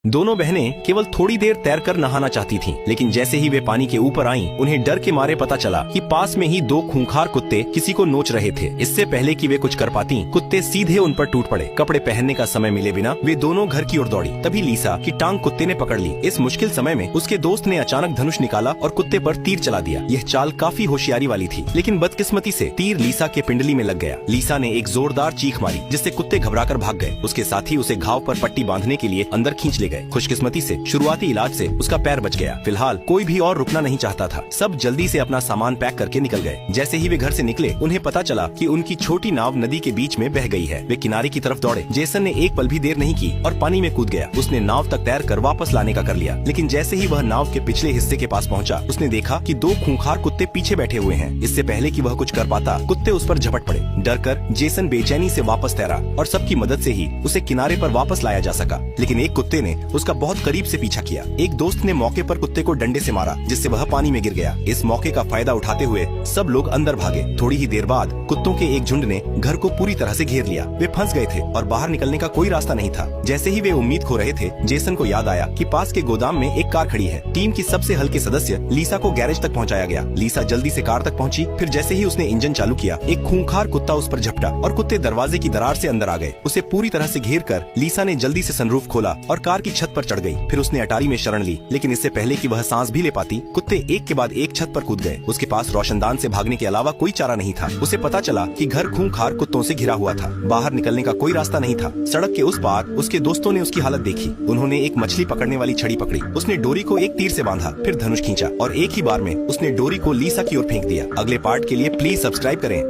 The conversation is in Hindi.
दोनों बहनें केवल थोड़ी देर तैरकर नहाना चाहती थीं, लेकिन जैसे ही वे पानी के ऊपर आईं, उन्हें डर के मारे पता चला कि पास में ही दो खूंखार कुत्ते किसी को नोच रहे थे। इससे पहले कि वे कुछ कर पाती, कुत्ते सीधे उन पर टूट पड़े। कपड़े पहनने का समय मिले बिना वे दोनों घर की ओर दौड़ी। तभी लीसा की टांग कुत्ते ने पकड़ ली। इस मुश्किल समय में उसके दोस्त ने अचानक धनुष निकाला और कुत्ते पर तीर चला दिया। यह चाल काफी होशियारी वाली थी, लेकिन बदकिस्मती से तीर लीसा के पिंडली में लग गया। लीसा ने एक जोरदार चीख मारी, जिससे कुत्ते घबराकर भाग गए। उसके साथ ही उसे घाव पर पट्टी बांधने के लिए अंदर खींच ले गए। खुशकिस्मती से शुरुआती इलाज से उसका पैर बच गया। फिलहाल कोई भी और रुकना नहीं चाहता था। सब जल्दी से अपना सामान पैक करके निकल गए। जैसे ही वे घर से निकले, उन्हें पता चला कि उनकी छोटी नाव नदी के बीच में बह गई है। वे किनारे की तरफ दौड़े। जेसन ने एक पल भी देर नहीं की और पानी में कूद गया। उसने नाव तक तैरकर वापस लाने का कर लिया, लेकिन जैसे ही वह नाव के पिछले हिस्से के पास पहुंचा, उसने देखा कि दो खूंखार कुत्ते पीछे बैठे हुए हैं। इससे पहले कि वह कुछ कर पाता, कुत्ते उस पर झपट पड़े। डरकर जेसन बेचैनी से वापस तैरा और सबकी मदद से ही उसे किनारे पर वापस लाया जा सका। लेकिन एक कुत्ते ने उसका बहुत करीब से पीछा किया। एक दोस्त ने मौके पर कुत्ते को डंडे से मारा, जिससे वह पानी में गिर गया। इस मौके का फायदा उठाते हुए सब लोग अंदर भागे। थोड़ी ही देर बाद कुत्तों के एक झुंड ने घर को पूरी तरह से घेर लिया। वे फंस गए थे और बाहर निकलने का कोई रास्ता नहीं था। जैसे ही वे उम्मीद खो रहे थे, जेसन को याद आया कि पास के गोदाम में एक कार खड़ी है। टीम की सबसे हल्के सदस्य लीसा को गैरेज तक पहुंचाया गया। लीसा जल्दी से कार तक पहुंची। फिर जैसे ही उसने इंजन चालू किया, एक खूंखार कुत्ता उस पर झपटा और कुत्ते दरवाजे की दरार से अंदर आ गए। उसे पूरी तरह से घेर कर लीसा ने जल्दी से सनरूफ खोला और कार की छत पर चढ़ गई। फिर उसने अटारी में शरण ली, लेकिन इससे पहले कि वह सांस भी ले पाती, कुत्ते एक के बाद एक छत पर कूद गए। उसके पास रोशनदान से भागने के अलावा कोई चारा नहीं था। उसे पता चला कि घर खूंखार कुत्तों से घिरा हुआ था। बाहर निकलने का कोई रास्ता नहीं था। सड़क के उस पार उसके दोस्तों ने उसकी हालत देखी। उन्होंने एक मछली पकड़ने वाली छड़ी पकड़ी। उसने डोरी को एक तीर से बांधा, फिर धनुष खींचा और एक ही बार में उसने डोरी को लीसा की ओर फेंक दिया। अगले पार्ट के लिए प्लीज सब्सक्राइब करें।